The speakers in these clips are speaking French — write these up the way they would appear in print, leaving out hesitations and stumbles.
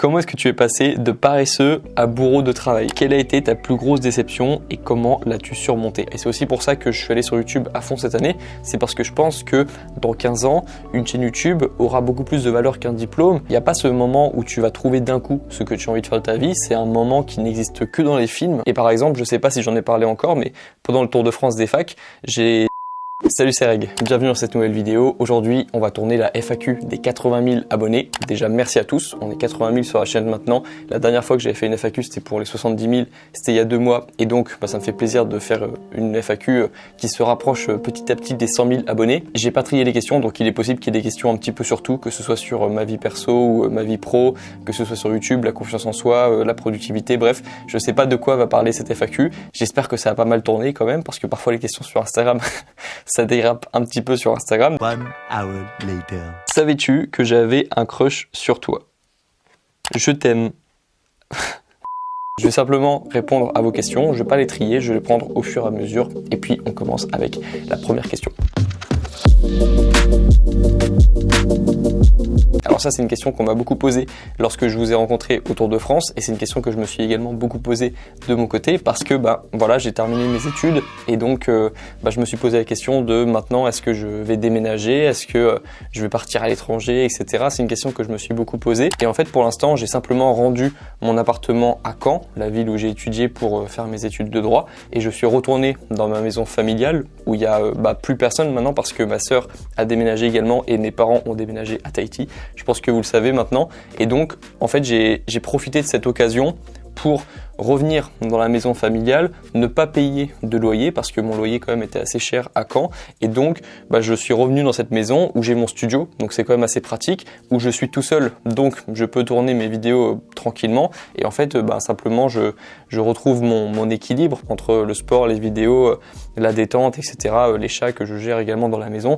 Comment est-ce que tu es passé de paresseux à bourreau de travail? Quelle a été ta plus grosse déception et comment l'as-tu surmontée? Et c'est aussi pour ça que je suis allé sur YouTube à fond cette année. C'est parce que je pense que dans 15 ans, une chaîne YouTube aura beaucoup plus de valeur qu'un diplôme. Il n'y a pas ce moment où tu vas trouver d'un coup ce que tu as envie de faire de ta vie. C'est un moment qui n'existe que dans les films. Et par exemple, je sais pas si j'en ai parlé encore, mais pendant le Tour de France des facs, Salut, c'est Reg, bienvenue dans cette nouvelle vidéo. Aujourd'hui, on va tourner la FAQ des 80 000 abonnés. Déjà, merci à tous, on est 80 000 sur la chaîne maintenant. La dernière fois que j'avais fait une FAQ, c'était pour les 70 000, c'était il y a 2 mois. Et donc, ça me fait plaisir de faire une FAQ qui se rapproche petit à petit des 100 000 abonnés. J'ai pas trié les questions, donc il est possible qu'il y ait des questions un petit peu sur tout, que ce soit sur ma vie perso ou ma vie pro, que ce soit sur YouTube, la confiance en soi, la productivité, bref. Je sais pas de quoi va parler cette FAQ. J'espère que ça a pas mal tourné quand même, parce que parfois les questions sur Instagram... ça dérape un petit peu sur Instagram. 1 hour later. Savais-tu que j'avais un crush sur toi? Je t'aime. Je vais simplement répondre à vos questions, je vais pas les trier, je vais les prendre au fur et à mesure. Et puis on commence avec la première question. Alors ça, c'est une question qu'on m'a beaucoup posée lorsque je vous ai rencontré au Tour de France, et c'est une question que je me suis également beaucoup posée de mon côté parce que voilà, j'ai terminé mes études et donc je me suis posé la question de maintenant, est-ce que je vais déménager, est-ce que je vais partir à l'étranger, etc. C'est une question que je me suis beaucoup posée et en fait pour l'instant j'ai simplement rendu mon appartement à Caen, la ville où j'ai étudié pour faire mes études de droit, et je suis retourné dans ma maison familiale où il y a plus personne maintenant parce que ma sœur a déménagé également et mes parents ont déménagé à Tahiti. Je pense que vous le savez maintenant. Et donc, en fait, j'ai profité de cette occasion pour revenir dans la maison familiale, ne pas payer de loyer parce que mon loyer quand même était assez cher à Caen. Et donc, je suis revenu dans cette maison où j'ai mon studio, donc c'est quand même assez pratique, où je suis tout seul, donc je peux tourner mes vidéos tranquillement. Et en fait, simplement, je retrouve mon équilibre entre le sport, les vidéos, la détente, etc. Les chats que je gère également dans la maison.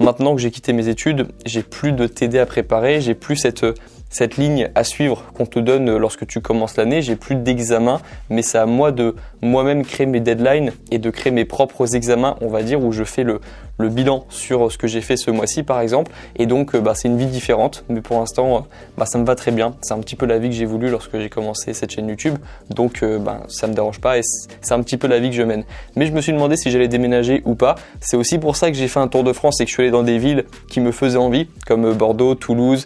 Maintenant que j'ai quitté mes études, j'ai plus de TD à préparer, j'ai plus cette ligne à suivre qu'on te donne lorsque tu commences l'année, j'ai plus d'examens, mais c'est à moi de moi-même créer mes deadlines et de créer mes propres examens, on va dire, où je fais le bilan sur ce que j'ai fait ce mois-ci par exemple, et donc c'est une vie différente, mais pour l'instant ça me va très bien, c'est un petit peu la vie que j'ai voulu lorsque j'ai commencé cette chaîne YouTube, donc ça me dérange pas et c'est un petit peu la vie que je mène. Mais je me suis demandé si j'allais déménager ou pas, c'est aussi pour ça que j'ai fait un tour de France et que je suis allé dans des villes qui me faisaient envie, comme Bordeaux, Toulouse,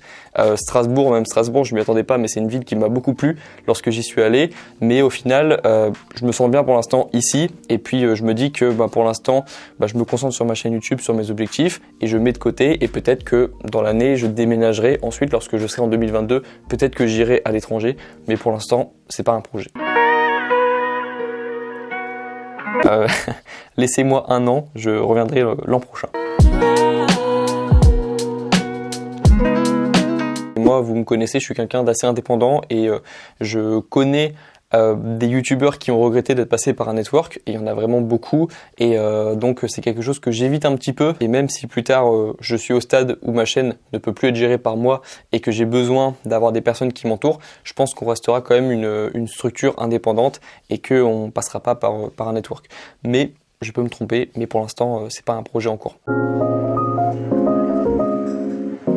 Strasbourg, même Strasbourg, je m'y attendais pas, mais c'est une ville qui m'a beaucoup plu lorsque j'y suis allé. Mais au final, je me sens bien pour l'instant ici. Et puis je me dis que pour l'instant, je me concentre sur ma chaîne YouTube, sur mes objectifs, et je mets de côté. Et peut-être que dans l'année, je déménagerai. Ensuite, lorsque je serai en 2022, peut-être que j'irai à l'étranger. Mais pour l'instant, c'est pas un projet. Laissez-moi 1 an, je reviendrai l'an prochain. Moi, vous me connaissez, je suis quelqu'un d'assez indépendant et je connais des youtubeurs qui ont regretté d'être passés par un network, et il y en a vraiment beaucoup, et donc c'est quelque chose que j'évite un petit peu. Et même si plus tard je suis au stade où ma chaîne ne peut plus être gérée par moi et que j'ai besoin d'avoir des personnes qui m'entourent, je pense qu'on restera quand même une structure indépendante et qu'on ne passera pas par un network. Mais je peux me tromper, mais pour l'instant c'est pas un projet en cours.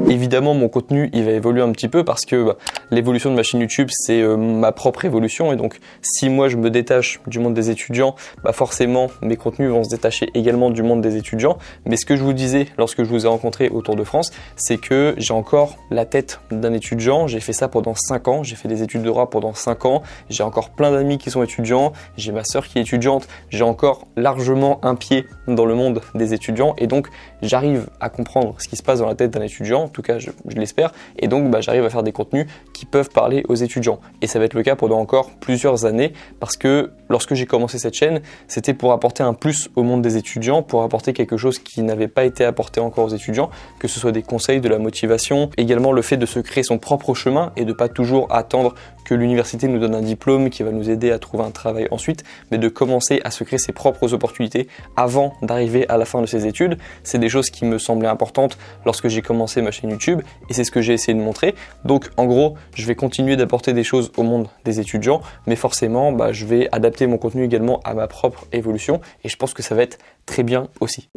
Évidemment, mon contenu, il va évoluer un petit peu parce que l'évolution de ma chaîne YouTube, c'est ma propre évolution. Et donc, si moi, je me détache du monde des étudiants, forcément, mes contenus vont se détacher également du monde des étudiants. Mais ce que je vous disais lorsque je vous ai rencontré au Tour de France, c'est que j'ai encore la tête d'un étudiant. J'ai fait ça pendant 5 ans. J'ai fait des études de droit pendant 5 ans. J'ai encore plein d'amis qui sont étudiants. J'ai ma sœur qui est étudiante. J'ai encore largement un pied dans le monde des étudiants. Et donc, j'arrive à comprendre ce qui se passe dans la tête d'un étudiant. En tout cas, je l'espère, et donc j'arrive à faire des contenus qui peuvent parler aux étudiants, et ça va être le cas pendant encore plusieurs années, parce que lorsque j'ai commencé cette chaîne, c'était pour apporter un plus au monde des étudiants, pour apporter quelque chose qui n'avait pas été apporté encore aux étudiants, que ce soit des conseils, de la motivation, également le fait de se créer son propre chemin et de pas toujours attendre que l'université nous donne un diplôme qui va nous aider à trouver un travail ensuite, mais de commencer à se créer ses propres opportunités avant d'arriver à la fin de ses études. C'est des choses qui me semblaient importantes lorsque j'ai commencé ma chaîne YouTube et c'est ce que j'ai essayé de montrer. Donc en gros, je vais continuer d'apporter des choses au monde des étudiants, mais forcément, je vais adapter mon contenu également à ma propre évolution et je pense que ça va être très bien aussi.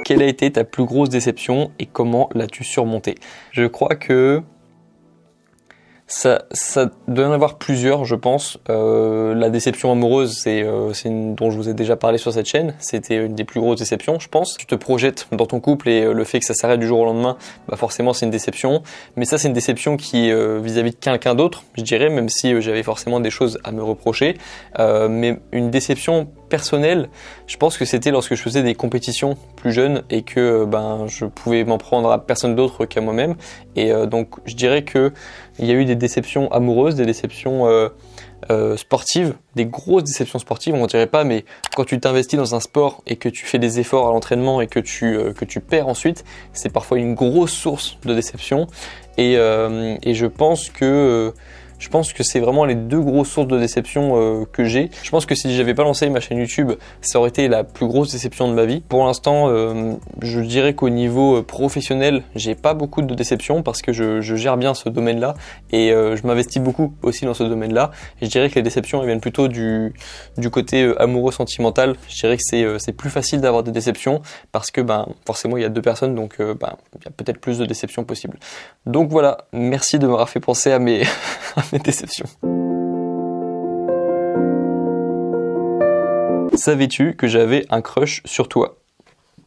Quelle a été ta plus grosse déception et comment l'as-tu surmontée? Je crois que ça doit y en avoir plusieurs, je pense. La déception amoureuse, c'est une dont je vous ai déjà parlé sur cette chaîne. C'était une des plus grosses déceptions, je pense. Tu te projettes dans ton couple et le fait que ça s'arrête du jour au lendemain, forcément c'est une déception. Mais ça, c'est une déception qui vis-à-vis de quelqu'un d'autre, je dirais, même si j'avais forcément des choses à me reprocher. Mais une déception personnelle, je pense que c'était lorsque je faisais des compétitions plus jeunes et que je pouvais m'en prendre à personne d'autre qu'à moi-même. Et donc je dirais que il y a eu des déceptions amoureuses, des déceptions sportives, des grosses déceptions sportives, on dirait pas, mais quand tu t'investis dans un sport et que tu fais des efforts à l'entraînement et que tu perds ensuite, c'est parfois une grosse source de déception. Et je pense que c'est vraiment les deux grosses sources de déception que j'ai. Je pense que si j'avais pas lancé ma chaîne YouTube, ça aurait été la plus grosse déception de ma vie. Pour l'instant, je dirais qu'au niveau professionnel, j'ai pas beaucoup de déceptions parce que je gère bien ce domaine-là et je m'investis beaucoup aussi dans ce domaine-là. Et je dirais que les déceptions elles viennent plutôt du côté amoureux sentimental. Je dirais que c'est plus facile d'avoir des déceptions parce que forcément il y a deux personnes, donc il y a peut-être plus de déceptions possibles. Donc voilà, merci de m'avoir fait penser à mes déceptions. Savais-tu que j'avais un crush sur toi?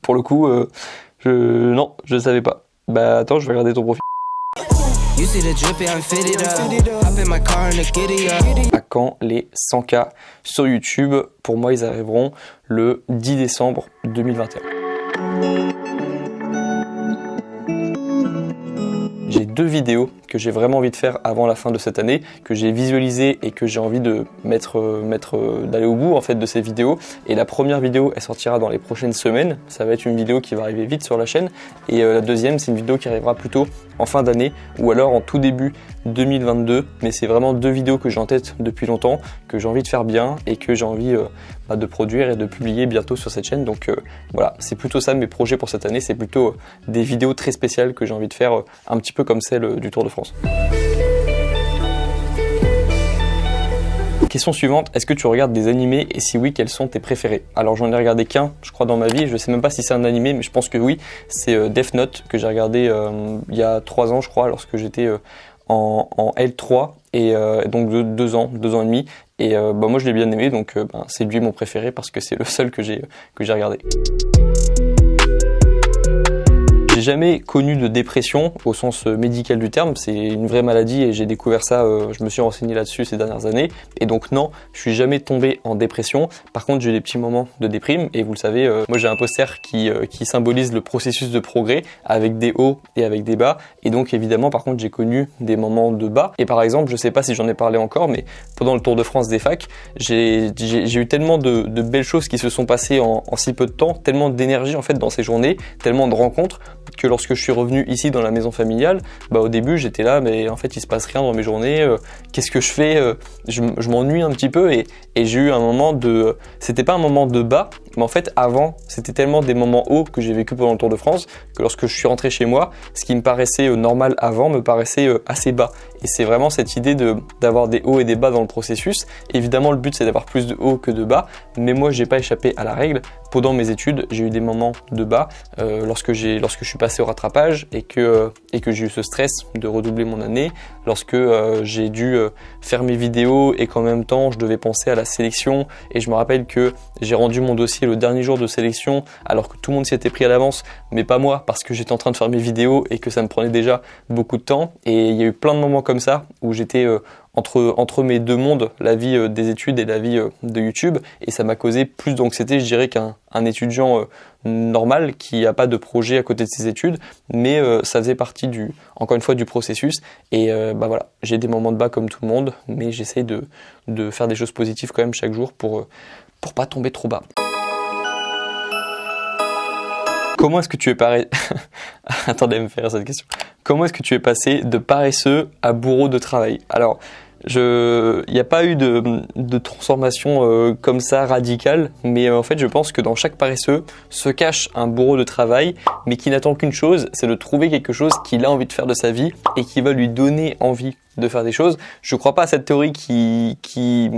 Pour le coup, non, je ne savais pas. Attends, je vais regarder ton profil. À quand les 100K sur YouTube? Pour moi, ils arriveront le 10 décembre 2021. J'ai deux vidéos que j'ai vraiment envie de faire avant la fin de cette année, que j'ai visualisé et que j'ai envie de d'aller au bout en fait de ces vidéos. Et la première vidéo, elle sortira dans les prochaines semaines. Ça va être une vidéo qui va arriver vite sur la chaîne. Et la deuxième, c'est une vidéo qui arrivera plutôt en fin d'année ou alors en tout début 2022. Mais c'est vraiment deux vidéos que j'ai en tête depuis longtemps, que j'ai envie de faire bien et que j'ai envie de produire et de publier bientôt sur cette chaîne. Donc voilà, c'est plutôt ça mes projets pour cette année. C'est plutôt des vidéos très spéciales que j'ai envie de faire un petit peu comme celle du Tour de France. Question suivante, est-ce que tu regardes des animés et si oui, quels sont tes préférés? Alors j'en ai regardé qu'un, je crois, dans ma vie, je sais même pas si c'est un animé, mais je pense que oui, c'est Death Note que j'ai regardé il y a 3 ans je crois, lorsque j'étais en L3 et donc de 2 ans et demi. Et moi je l'ai bien aimé, donc c'est lui mon préféré parce que c'est le seul que j'ai regardé. J'ai jamais connu de dépression au sens médical du terme, c'est une vraie maladie et j'ai découvert ça, je me suis renseigné là-dessus ces dernières années et donc non, je suis jamais tombé en dépression. Par contre, j'ai des petits moments de déprime et vous le savez, moi j'ai un poster qui symbolise le processus de progrès avec des hauts et avec des bas et donc évidemment par contre j'ai connu des moments de bas et par exemple, je sais pas si j'en ai parlé encore, mais pendant le Tour de France des facs, j'ai eu tellement de belles choses qui se sont passées en si peu de temps, tellement d'énergie en fait dans ces journées, tellement de rencontres que lorsque je suis revenu ici dans la maison familiale, au début j'étais là, mais en fait il se passe rien dans mes journées, qu'est-ce que je fais, je m'ennuie un petit peu et j'ai eu un moment c'était pas un moment de bas, mais en fait avant c'était tellement des moments hauts que j'ai vécu pendant le Tour de France que lorsque je suis rentré chez moi, ce qui me paraissait normal avant me paraissait assez bas. Et c'est vraiment cette idée d'avoir des hauts et des bas dans le processus. Évidemment le but c'est d'avoir plus de hauts que de bas, mais moi j'ai pas échappé à la règle. Pendant mes études, j'ai eu des moments de bas lorsque je suis passé au rattrapage et que j'ai eu ce stress de redoubler mon année, lorsque j'ai dû faire mes vidéos et qu'en même temps je devais penser à la sélection et je me rappelle que j'ai rendu mon dossier le dernier jour de sélection alors que tout le monde s'y était pris à l'avance, mais pas moi parce que j'étais en train de faire mes vidéos et que ça me prenait déjà beaucoup de temps. Et il y a eu plein de moments comme ça où j'étais entre mes deux mondes, la vie des études et la vie de YouTube, et ça m'a causé plus d'anxiété, je dirais, qu'un étudiant normal qui n'a pas de projet à côté de ses études, mais ça faisait partie encore une fois du processus. Et voilà, j'ai des moments de bas comme tout le monde, mais j'essaie de faire des choses positives quand même chaque jour pour pas tomber trop bas. Comment est-ce que tu es pareil? Attendez, me faire cette question. Comment est-ce que tu es passé de paresseux à bourreau de travail? Alors, il n'y a pas eu de transformation comme ça radicale, mais en fait je pense que dans chaque paresseux se cache un bourreau de travail, mais qui n'attend qu'une chose, c'est de trouver quelque chose qu'il a envie de faire de sa vie et qui va lui donner envie de faire des choses. Je crois pas à cette théorie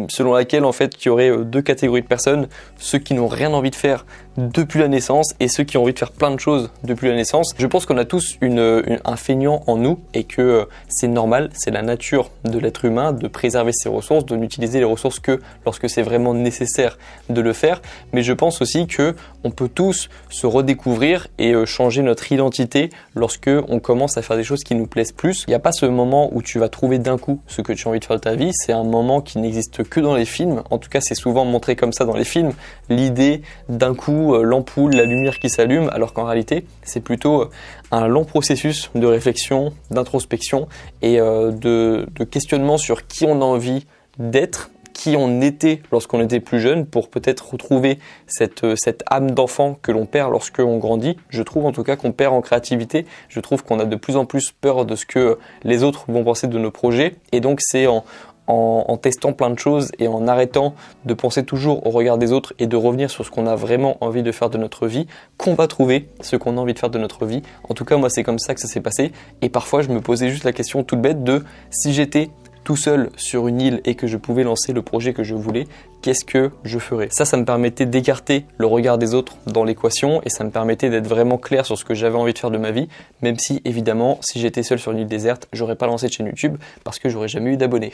selon laquelle en fait il y aurait deux catégories de personnes, ceux qui n'ont rien envie de faire depuis la naissance et ceux qui ont envie de faire plein de choses depuis la naissance. Je pense qu'on a tous un feignant en nous et que c'est normal, c'est la nature de l'être humain de préserver ses ressources, de n'utiliser les ressources que lorsque c'est vraiment nécessaire de le faire. Mais je pense aussi que on peut tous se redécouvrir et changer notre identité lorsque on commence à faire des choses qui nous plaisent plus. Il n'y a pas ce moment où tu vas trouver d'un coup ce que tu as envie de faire de ta vie, c'est un moment qui n'existe que dans les films. En tout cas, c'est souvent montré comme ça dans les films. L'idée d'un coup, l'ampoule, la lumière qui s'allume, alors qu'en réalité, c'est plutôt un long processus de réflexion, d'introspection et de questionnement sur qui on a envie d'être, qui on était lorsqu'on était plus jeune, pour peut-être retrouver cette âme d'enfant que l'on perd lorsqu'on grandit. Je trouve en tout cas qu'on perd en créativité, je trouve qu'on a de plus en plus peur de ce que les autres vont penser de nos projets, et donc c'est en testant plein de choses et en arrêtant de penser toujours au regard des autres et de revenir sur ce qu'on a vraiment envie de faire de notre vie qu'on va trouver ce qu'on a envie de faire de notre vie. En tout cas, moi c'est comme ça que ça s'est passé, et parfois je me posais juste la question toute bête de si j'étais tout seul sur une île et que je pouvais lancer le projet que je voulais, qu'est-ce que je ferais? Ça me permettait d'écarter le regard des autres dans l'équation et ça me permettait d'être vraiment clair sur ce que j'avais envie de faire de ma vie, même si évidemment, si j'étais seul sur une île déserte, j'aurais pas lancé de chaîne YouTube parce que j'aurais jamais eu d'abonnés.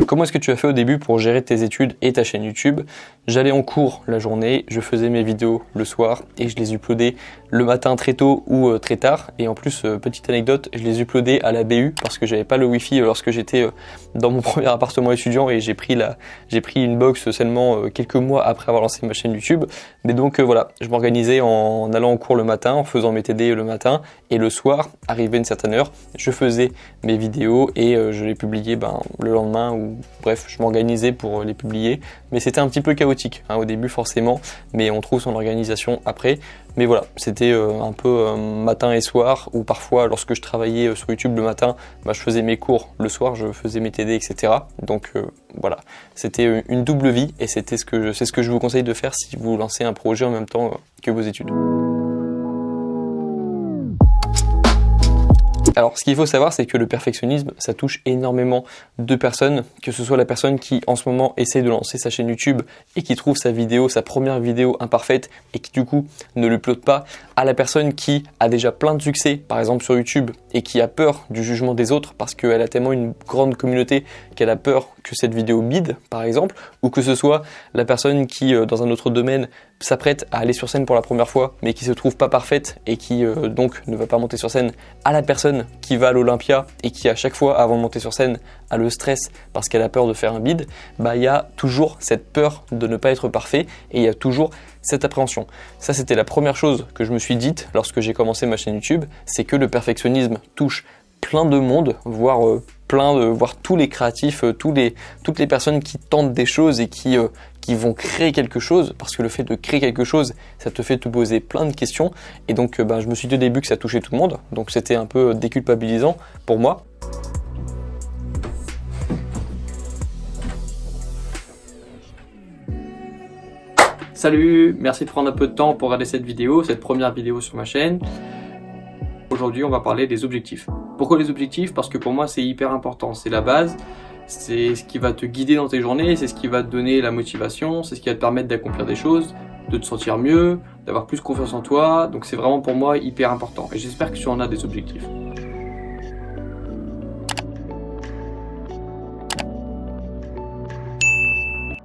Comment est-ce que tu as fait au début pour gérer tes études et ta chaîne YouTube? J'allais en cours la journée, je faisais mes vidéos le soir et je les uploadais le matin très tôt ou très tard. Et en plus, petite anecdote, je les uploadais à la BU parce que j'avais pas le Wi-Fi lorsque j'étais dans mon premier appartement étudiant et j'ai pris une box seulement quelques mois après avoir lancé ma chaîne YouTube. Mais donc voilà, je m'organisais en allant en cours le matin, en faisant mes TD le matin, et le soir, arrivé à une certaine heure, je faisais mes vidéos et je les publiais le lendemain, ou bref, je m'organisais pour les publier. Mais c'était un petit peu chaotique au début forcément, mais on trouve son organisation après. Mais voilà, c'était un peu matin et soir, ou parfois lorsque je travaillais sur YouTube le matin, je faisais mes cours, le soir je faisais mes TD, etc. Donc voilà, c'était une double vie et c'est ce que je vous conseille de faire si vous lancez un projet en même temps que vos études. Alors, ce qu'il faut savoir, c'est que le perfectionnisme, ça touche énormément de personnes, que ce soit la personne qui, en ce moment, essaie de lancer sa chaîne YouTube et qui trouve sa première vidéo imparfaite et qui, du coup, ne l'upload pas, à la personne qui a déjà plein de succès, par exemple sur YouTube, et qui a peur du jugement des autres parce qu'elle a tellement une grande communauté qu'elle a peur que cette vidéo bide, par exemple, ou que ce soit la personne qui, dans un autre domaine, s'apprête à aller sur scène pour la première fois, mais qui se trouve pas parfaite et qui, donc, ne va pas monter sur scène, à la personne qui va à l'Olympia et qui, à chaque fois, avant de monter sur scène, a le stress parce qu'elle a peur de faire un bide, il y a toujours cette peur de ne pas être parfait et il y a toujours cette appréhension. Ça, c'était la première chose que je me suis dite lorsque j'ai commencé ma chaîne YouTube, c'est que le perfectionnisme touche plein de monde, voire tous les créatifs, toutes les personnes qui tentent des choses et qui vont créer quelque chose, parce que le fait de créer quelque chose, ça te fait te poser plein de questions. Et donc, je me suis dit au début que ça touchait tout le monde, donc c'était un peu déculpabilisant pour moi. Salut, merci de prendre un peu de temps pour regarder cette vidéo, cette première vidéo sur ma chaîne. Aujourd'hui, on va parler des objectifs. Pourquoi les objectifs? Parce que pour moi, c'est hyper important, c'est la base. C'est ce qui va te guider dans tes journées, c'est ce qui va te donner la motivation, c'est ce qui va te permettre d'accomplir des choses, de te sentir mieux, d'avoir plus confiance en toi. Donc c'est vraiment pour moi hyper important et j'espère que tu en as des objectifs.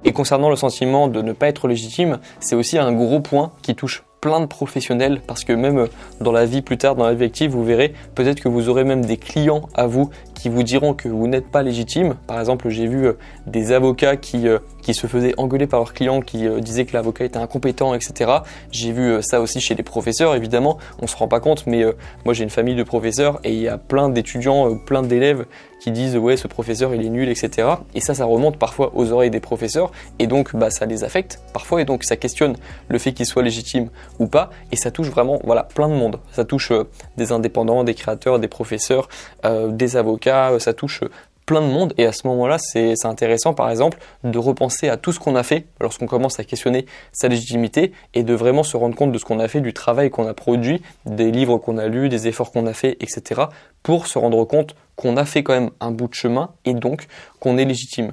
Et concernant le sentiment de ne pas être légitime, c'est aussi un gros point qui touche plein de professionnels, parce que même dans la vie plus tard, dans la vie active, vous verrez, peut-être que vous aurez même des clients à vous qui vous diront que vous n'êtes pas légitime. Par exemple, j'ai vu des avocats qui qui se faisaient engueuler par leurs clients, qui disaient que l'avocat était incompétent, etc. J'ai vu ça aussi chez les professeurs, évidemment, on se rend pas compte, mais moi j'ai une famille de professeurs et il y a plein d'étudiants, plein d'élèves qui disent ouais ce professeur il est nul, etc. Et ça remonte parfois aux oreilles des professeurs et donc ça les affecte parfois et donc ça questionne le fait qu'il soit légitime ou pas et ça touche vraiment plein de monde. Ça touche des indépendants, des créateurs, des professeurs, des avocats, ça touche plein de monde et à ce moment-là c'est intéressant par exemple de repenser à tout ce qu'on a fait lorsqu'on commence à questionner sa légitimité et de vraiment se rendre compte de ce qu'on a fait, du travail qu'on a produit, des livres qu'on a lus, des efforts qu'on a fait, etc. pour se rendre compte qu'on a fait quand même un bout de chemin et donc qu'on est légitime.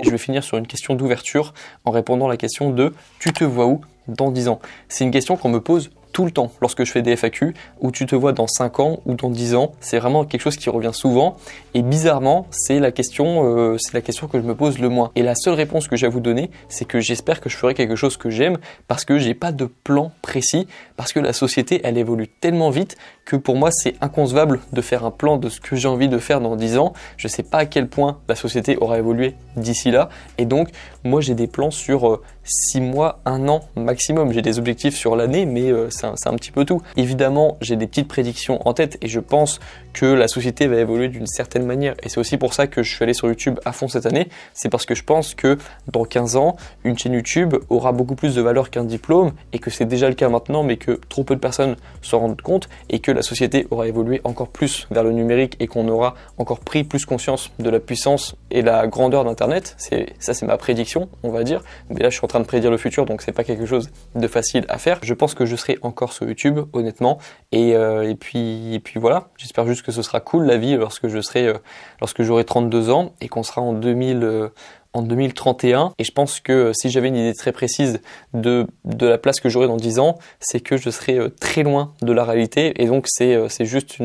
Et je vais finir sur une question d'ouverture en répondant à la question de « Tu te vois où dans 10 ans ?» C'est une question qu'on me pose tout le temps lorsque je fais des FAQ, où tu te vois dans 5 ans ou dans 10 ans, c'est vraiment quelque chose qui revient souvent et bizarrement c'est la question que je me pose le moins. Et la seule réponse que j'ai à vous donner, c'est que j'espère que je ferai quelque chose que j'aime parce que j'ai pas de plan précis, parce que la société elle évolue tellement vite que pour moi c'est inconcevable de faire un plan de ce que j'ai envie de faire dans 10 ans. Je sais pas à quel point la société aura évolué d'ici là et donc moi j'ai des plans sur 6 mois, 1 an maximum. J'ai des objectifs sur l'année mais c'est un petit peu tout. Évidemment, j'ai des petites prédictions en tête et je pense que la société va évoluer d'une certaine manière. Et c'est aussi pour ça que je suis allé sur YouTube à fond cette année. C'est parce que je pense que dans 15 ans, une chaîne YouTube aura beaucoup plus de valeur qu'un diplôme et que c'est déjà le cas maintenant, mais que trop peu de personnes s'en rendent compte et que la société aura évolué encore plus vers le numérique et qu'on aura encore pris plus conscience de la puissance et la grandeur d'Internet. Ça, c'est ma prédiction, on va dire. Mais là, je suis en train de prédire le futur, donc c'est pas quelque chose de facile à faire. Je pense que je serai encore sur YouTube, honnêtement. Et puis voilà, j'espère juste que ce sera cool la vie lorsque j'aurai 32 ans et qu'on sera en 2031 et je pense que si j'avais une idée très précise de la place que j'aurai dans 10 ans, c'est que je serai très loin de la réalité et donc c'est juste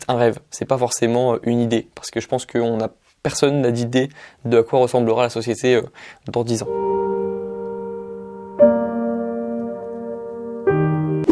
un rêve, c'est pas forcément une idée parce que je pense que personne n'a d'idée de à quoi ressemblera la société dans 10 ans.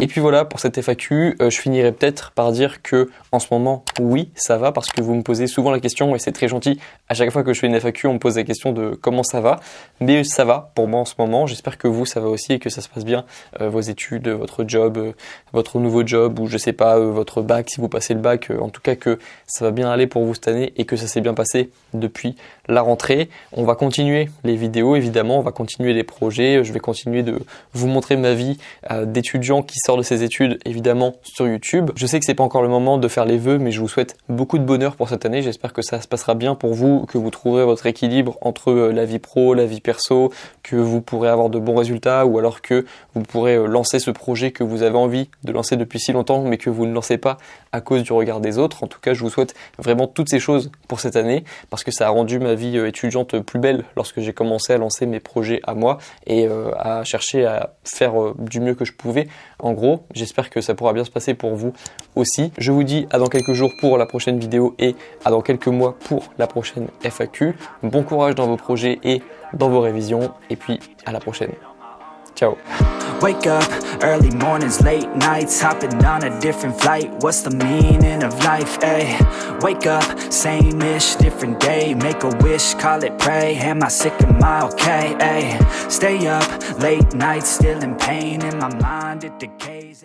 Et puis voilà pour cette FAQ, je finirai peut-être par dire que en ce moment, oui, ça va parce que vous me posez souvent la question et c'est très gentil. À chaque fois que je fais une FAQ, on me pose la question de comment ça va. Mais ça va pour moi en ce moment. J'espère que vous, ça va aussi et que ça se passe bien. Vos études, votre job, votre nouveau job ou je sais pas, votre bac, si vous passez le bac. En tout cas que ça va bien aller pour vous cette année et que ça s'est bien passé depuis la rentrée. On va continuer les vidéos évidemment, on va continuer les projets. Je vais continuer de vous montrer ma vie d'étudiant qui sort de ses études évidemment sur YouTube. Je sais que c'est pas encore le moment de faire les vœux, mais je vous souhaite beaucoup de bonheur pour cette année. J'espère que ça se passera bien pour vous, que vous trouverez votre équilibre entre la vie pro, la vie perso, que vous pourrez avoir de bons résultats ou alors que vous pourrez lancer ce projet que vous avez envie de lancer depuis si longtemps mais que vous ne lancez pas à cause du regard des autres. En tout cas, je vous souhaite vraiment toutes ces choses pour cette année parce que ça a rendu ma vie étudiante plus belle lorsque j'ai commencé à lancer mes projets à moi et à chercher à faire du mieux que je pouvais. En gros, j'espère que ça pourra bien se passer pour vous aussi. Je vous dis à dans quelques jours pour la prochaine vidéo et à dans quelques mois pour la prochaine FAQ. Bon courage dans vos projets et dans vos révisions et puis à la prochaine. Ciao. Wake up, early mornings, late nights, hopping on a different flight. What's the meaning of life, ayy? Wake up, same-ish, different day. Make a wish, call it pray. Am I sick, am I okay, ayy? Stay up, late nights, still in pain. In my mind, it decays.